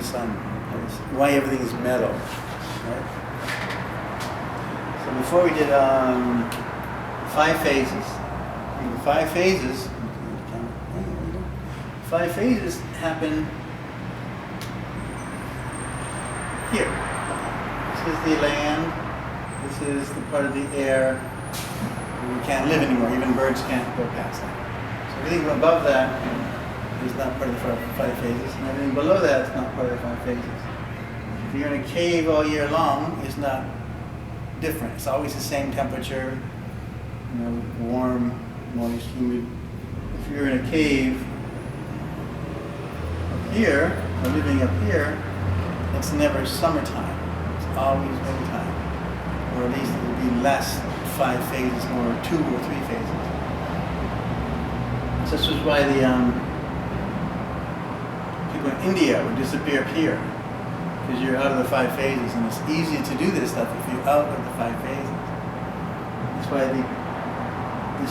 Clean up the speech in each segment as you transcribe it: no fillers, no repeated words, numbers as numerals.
the sun, why everything is metal. Right? So before we did 5 phases. And the 5 phases, 5 phases happen here. This is the land. This is the part of the air where we can't live anymore. Even birds can't go past that. So everything above that is not part of the 5 phases, and everything below that is not part of the 5 phases. If you're in a cave all year long, it's not different. It's always the same temperature, warm, moist, humid. If you're in a cave up here, or living up here, it's never summertime. It's always wintertime. Or at least it will be less 5 phases, more 2 or 3 phases. So this is why the people in India would disappear up here, because you're out of the 5 phases, and it's easy to do this stuff if you're out of the 5 phases. That's why the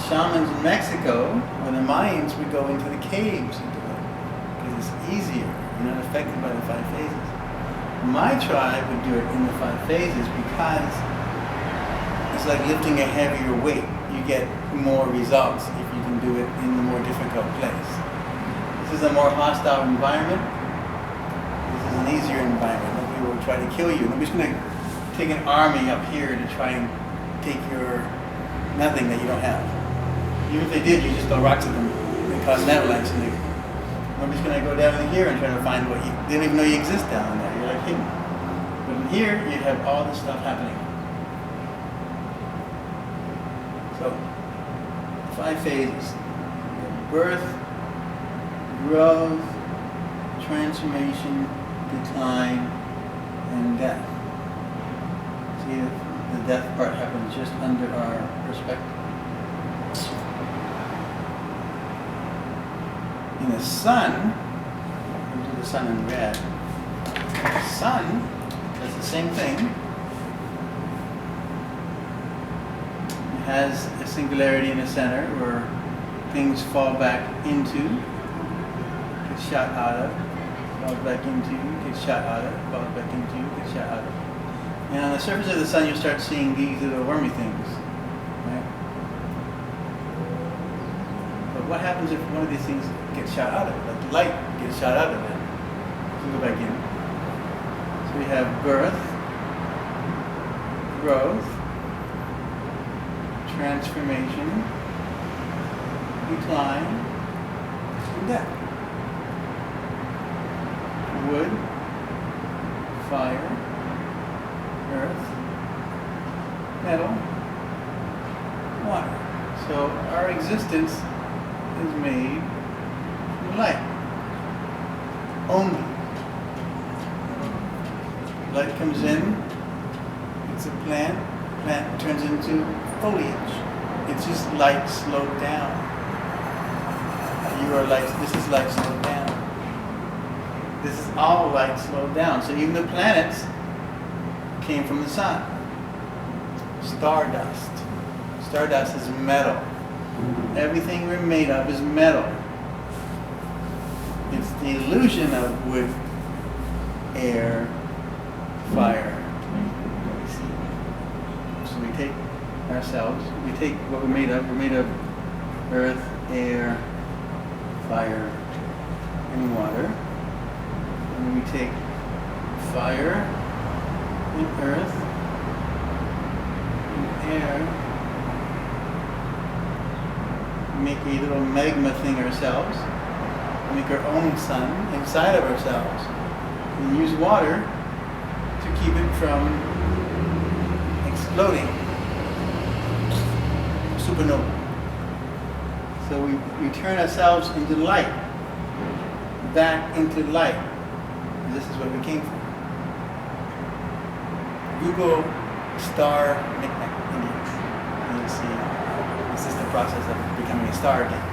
shamans in Mexico, or the Mayans, would go into the caves and do it, because it's easier. You're not affected by the 5 phases. My tribe would do it in the 5 phases because it's like lifting a heavier weight. You get more results if you can do it in the more difficult place. This is a more hostile environment. This is an easier environment. Nobody will try to kill you. Nobody's going to take an army up here to try and take your nothing that you don't have. Even if they did, you just throw rocks at them and cause an avalanche. And nobody's going to go down in here and try to find what you... They don't even know you exist down in there. You're like hidden. But in here, you have all this stuff happening. So, 5 phases. Birth, growth, transformation, decline, and death. See, the death part happens just under our perspective. In the sun, we'll do the sun in red. The sun does the same thing. It has a singularity in the center where things fall back into, get shot out of, falls back into, get shot out of, falls back into, get shot out of. And on the surface of the sun, you'll start seeing these little wormy things. Right? But what happens if one of these things gets shot out of it? Like light gets shot out of it. Let's go back in. So we have birth, growth, transformation, decline, and death. Wood, fire, earth, metal, water. So our existence is made from light. Only. Light comes in, it's a plant turns into foliage. It's just light slowed down. You are light, this is light slowed down. This is all light slowed down. So even the planets came from the sun. Stardust. Stardust is metal. Everything we're made of is metal. It's the illusion of wood, air, fire. So we take ourselves, we take what we're made of earth, air, fire, and water. And we take fire and earth and air, make a little magma thing ourselves, make our own sun inside of ourselves, and use water to keep it from exploding. Supernova. So we turn ourselves into light, back into light. And this is what we came from. Google star Micmac Indians, and you'll see this is the process of becoming a star again.